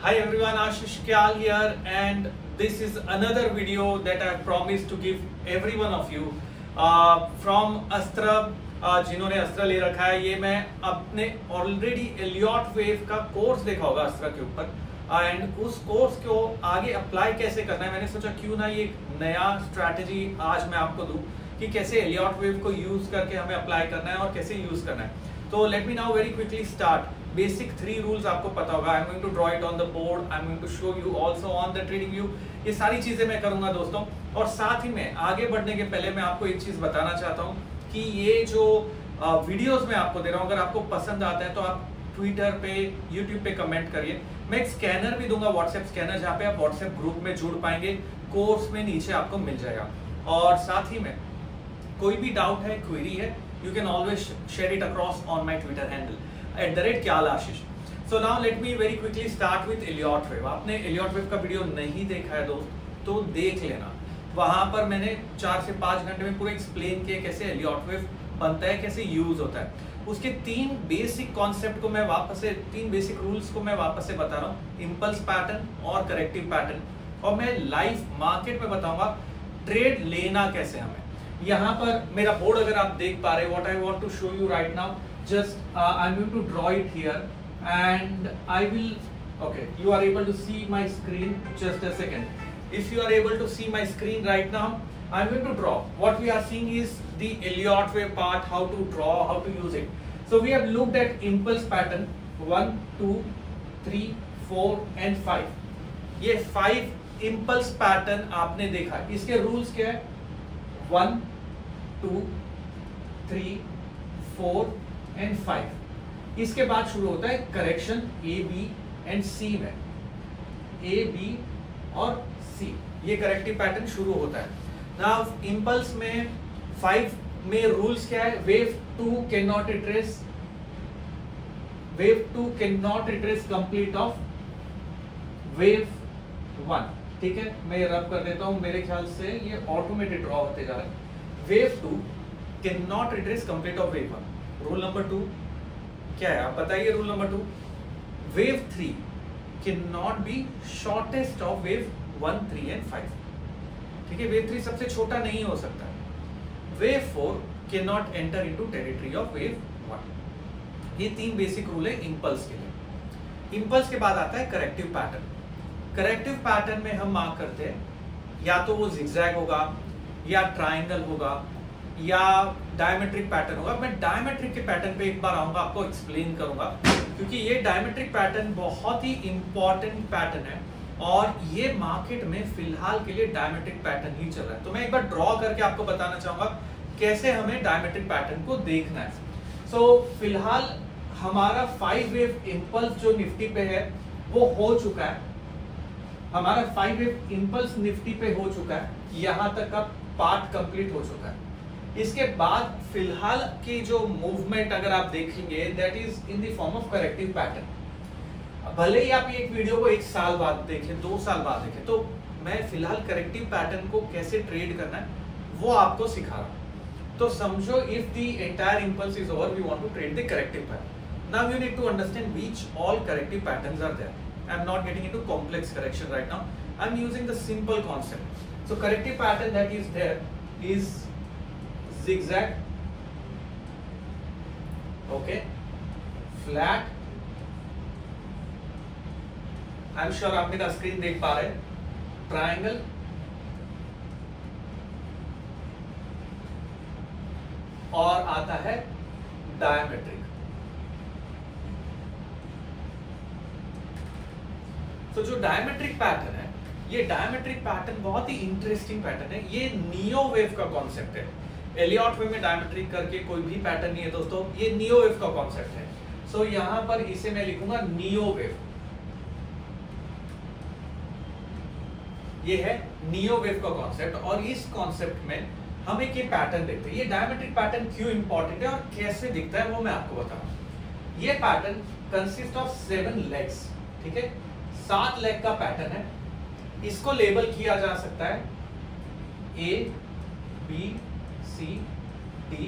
Hi everyone, Ashish Kyal here, and this is another video that I have promised to give every one of you from Astra। जिन्होंने अस्त्रा ले रखा है, ये मैं अपने already Elliott wave का course देखा होगा अस्त्रा के ऊपर, एंड उस कोर्स को आगे अप्लाई कैसे करना है मैंने सोचा क्यों ना ये नया स्ट्रैटेजी आज मैं आपको दूं कि कैसे एलियट वेव को यूज करके हमें अप्लाई करना है और कैसे यूज करना है। तो let me now very quickly start. Basic 3 rules आपको पता होगा। I am going to draw it on the board, I am going to show you also on the TradingView. ये सारी चीजें मैं करूंगा दोस्तों, और साथ ही में आगे बढ़ने के पहले मैं आपको एक चीज बताना चाहता हूँ कि ये जो वीडियोस मैं आपको दे रहा हूँ, अगर आपको पसंद आता है तो आप ट्विटर पे, यूट्यूब पे कमेंट करिए। मैं एक स्कैनर भी दूंगा, व्हाट्सएप स्कैनर, जहाँ पे आप व्हाट्सएप ग्रुप में जुड़ पाएंगे। कोर्स में नीचे आपको मिल जाएगा। और साथ ही में कोई भी डाउट है, क्वेरी है, you can always share it across on my Twitter handle @KyalAshish। So now let me very quickly start with Elliott wave। आपने Elliott wave का वीडियो नहीं देखा है दोस्त तो देख लेना। वहां पर मैंने 4 से 5 घंटे में पूरा एक्सप्लेन किया कैसे Elliott wave बनता है, कैसे यूज होता है। उसके 3 बेसिक कॉन्सेप्ट को मैं वापस से, 3 बेसिक रूल्स को मैं वापस से बता रहा हूँ, इम्पल्स पैटर्न और करेक्टिव पैटर्न, और मैं लाइव मार्केट में बताऊंगा ट्रेड लेना कैसे हमें। यहाँ पर मेरा बोर्ड अगर आप देख पा रहे, what I want to show you right now, just I am going to draw it here and I will, okay, you are able to see my screen, just a second. If you are able to see my screen right now, I am going to draw. What we are seeing is the Elliott wave part, how to draw, how to use it. So we have looked eight impulse pattern 1 2 3 4 and 5। ये 5 impulse pattern आपने देखा। इसके rules क्या है? 1 2 3 4 and 5। इसके बाद शुरू होता है करेक्शन ए बी एंड सी में, ए बी और सी, ये करेक्टिव पैटर्न शुरू होता है। नाउ इंपल्स में 5 में रूल्स क्या है? Wave 2 can not retrace, wave 2 can not retrace complete of wave 1। ठीक है, मैं ये रब कर देता हूं, मेरे ख्याल से ये ऑटोमेटेड ड्रॉ होते जा रहा है। Wave 2 cannot retrace complete of wave 1। Rule number 2 क्या है आप बताइए? Rule number 2, wave 3 cannot be shortest of wave 1 3 and 5। ठीक है, wave 3 सबसे छोटा नहीं हो सकता। wave 4 cannot enter into territory of wave 1। ये 3 बेसिक रूल है इंपल्स के लिए। इंपल्स के बाद आता है करेक्टिव पैटर्न। करेक्टिव पैटर्न में हम मार्क करते हैं या तो वो जिगजैग होगा, या ट्रायंगल होगा, या डायमेट्रिक पैटर्न होगा। मैं डायमेट्रिक के पैटर्न पे एक बार आऊंगा, आपको एक्सप्लेन करूंगा, क्योंकि ये डायमेट्रिक पैटर्न बहुत ही इंपॉर्टेंट पैटर्न है और ये मार्केट में फिलहाल के लिए डायमेट्रिक पैटर्न ही चल रहा है। तो मैं एक बार ड्रॉ करके आपको बताना चाहूंगा कैसे हमें डायमेट्रिक पैटर्न को देखना है। सो फिलहाल हमारा 5 वेव इंपल्स जो निफ्टी पे है वो हो चुका है। हमारा 5 वेव इंपल्स निफ्टी पे हो चुका है, यहां तक का पार्ट कंप्लीट हो चुका है। इसके बाद फिलहाल की जो मूवमेंट अगर आप देखेंगे, that is in the form of corrective pattern. भले ही आप एक वीडियो को 1 साल बाद देखें, 2 साल बाद देखें, तो मैं फिलहाल करेक्टिव पैटर्न को कैसे ट्रेड करना है वो आपको सिखा रहा हूं। तो समझो, if the entire impulse is over, we want to trade the corrective pattern. Now you need to understand which all corrective patterns are there. I am not getting into complex correction right now. I am using the simple concept. So corrective pattern that is there is zigzag, okay, flat, I am sure आप मेरा screen देख पा रहे हैं, triangle, और आता है diametric. तो जो डायमेट्रिक पैटर्न है, ये डायमेट्रिक पैटर्न बहुत ही इंटरेस्टिंग पैटर्न है। ये नियो वेव का कॉन्सेप्ट है। एलियट वेव में डायमेट्रिक करके कोई भी पैटर्न नहीं है दोस्तों, ये नियो वेव का कॉन्सेप्ट है। सो यहां पर इसे मैं लिखूंगा नियो वेव। ये है नियो वेव का कॉन्सेप्ट, और इस कॉन्सेप्ट में हम एक ये पैटर्न देखते हैं। ये डायमेट्रिक पैटर्न क्यों इंपॉर्टेंट है और कैसे दिखता है वो मैं आपको बताऊंगा। ये पैटर्न कंसिस्ट ऑफ 7 लेग्स। ठीक है, 7 लेग का पैटर्न है। इसको लेबल किया जा सकता है A B C D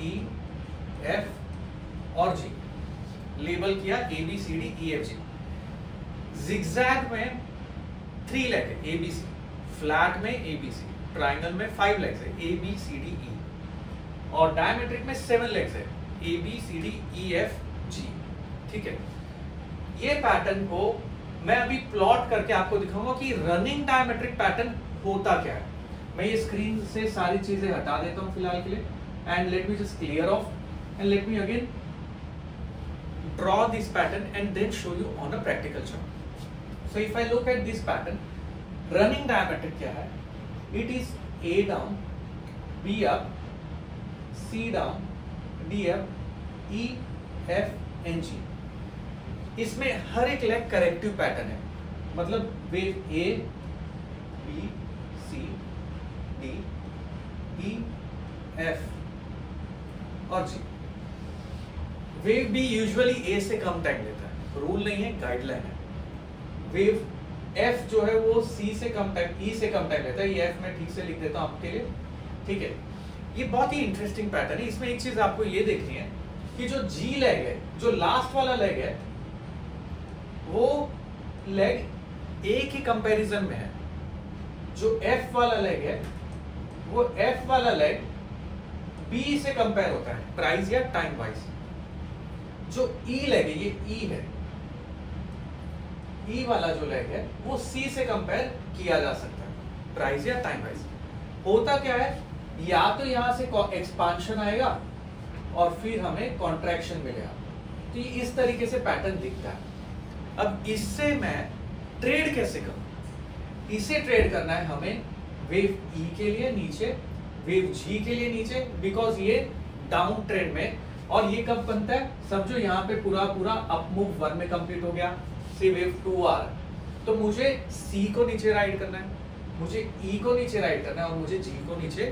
E F और G। लेबल किया A B C D E F G। Zigzag में 3 लेग है ABC, फ्लैट में ABC, ट्राइंगल में 5 लेग्स है ABCDE, और डायमेट्रिक में 7 लेग्स है ABCDEFG। ठीक है, ये पैटर्न को मैं अभी प्लॉट करके आपको दिखाऊंगा कि रनिंग डायमेट्रिक पैटर्न होता क्या है। मैं ये स्क्रीन से सारी चीजें हटा देता हूं फिलहाल के लिए, and let me just clear of and let me again draw this pattern and then show you on a practical chart. So if I look at this pattern, running diametric क्या है? It is A down, B up, C down, D up, E, F, N, G. इसमें हर एक leg corrective pattern है, मतलब wave A, B, C, D, E, F और G। Wave B usually ए से कम time लेता है, रूल नहीं है, गाइडलाइन है। वेव एफ जो है वो सी से कम टाइम, ई से कम टाइम लेता है। ये एफ मैं ठीक से लिख देता हूं आपके लिए, ठीक है। ये बहुत ही इंटरेस्टिंग पैटर्न है। इसमें एक चीज आपको ये देखनी है कि जो जी लेग है, जो लास्ट वाला लेग है, वो लेग ए के कंपैरिजन में है। जो एफ वाला लेग है, वो एफ वाला लेग बी से कंपेयर होता है प्राइस या टाइम वाइज। जो ई लेग है, ये ई है, ई वाला जो लेग है वो सी से कंपेयर किया जा सकता है प्राइस या टाइम वाइज। होता क्या है, या तो यहां से एक्सपांशन आएगा और फिर हमें कॉन्ट्रैक्शन मिलेगा। तो ये इस तरीके से पैटर्न दिखता है। अब इससे मैं ट्रेड कैसे करूं? इसे ट्रेड करना है हमें वेव ई के लिए नीचे, वेव जी के लिए नीचे, बिकॉज ये डाउन ट्रेंड में। और ये कब बनता है? समझो यहाँ पे पूरा अप मूव 1 में कंप्लीट हो गया, सी वेव 2 आ रहा, तो मुझे सी को नीचे राइड करना है, मुझे ई को नीचे राइड करना है और मुझे जी को नीचे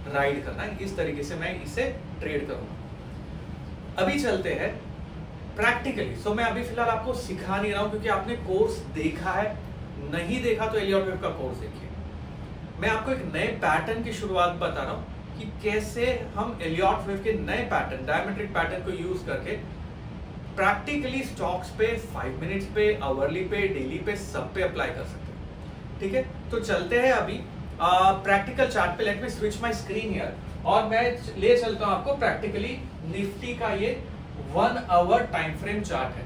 राइड करना है। इस तरीके से मैं इसे ट्रेड करूंगा। अभी चलते हैं प्रैक्टिकली। सो मैं अभी फिलहाल आपको सिखा नहीं रहा हूं, क्योंकि आपने कोर्स देखा है, नहीं देखा तो एलियट वेव का कोर्स देखिए। मैं आपको एक नए पैटर्न की शुरुआत बता रहा हूं कि कैसे हम एलियट वेव के नए पैटर्न, डायमेट्रिक पैटर्न को यूज करके प्रैक्टिकली स्टॉक्स पे, 5 मिनट्स पे, आवरली पे, डेली पे, सब पे अप्लाई कर सकते हैं। ठीक है, तो चलते हैं अभी प्रैक्टिकल चार्ट पे। Let me switch my screen here और मैं ले चलता हूं आपको प्रैक्टिकली निफ्टी का ये 1 आवर टाइम फ्रेम चार्ट है।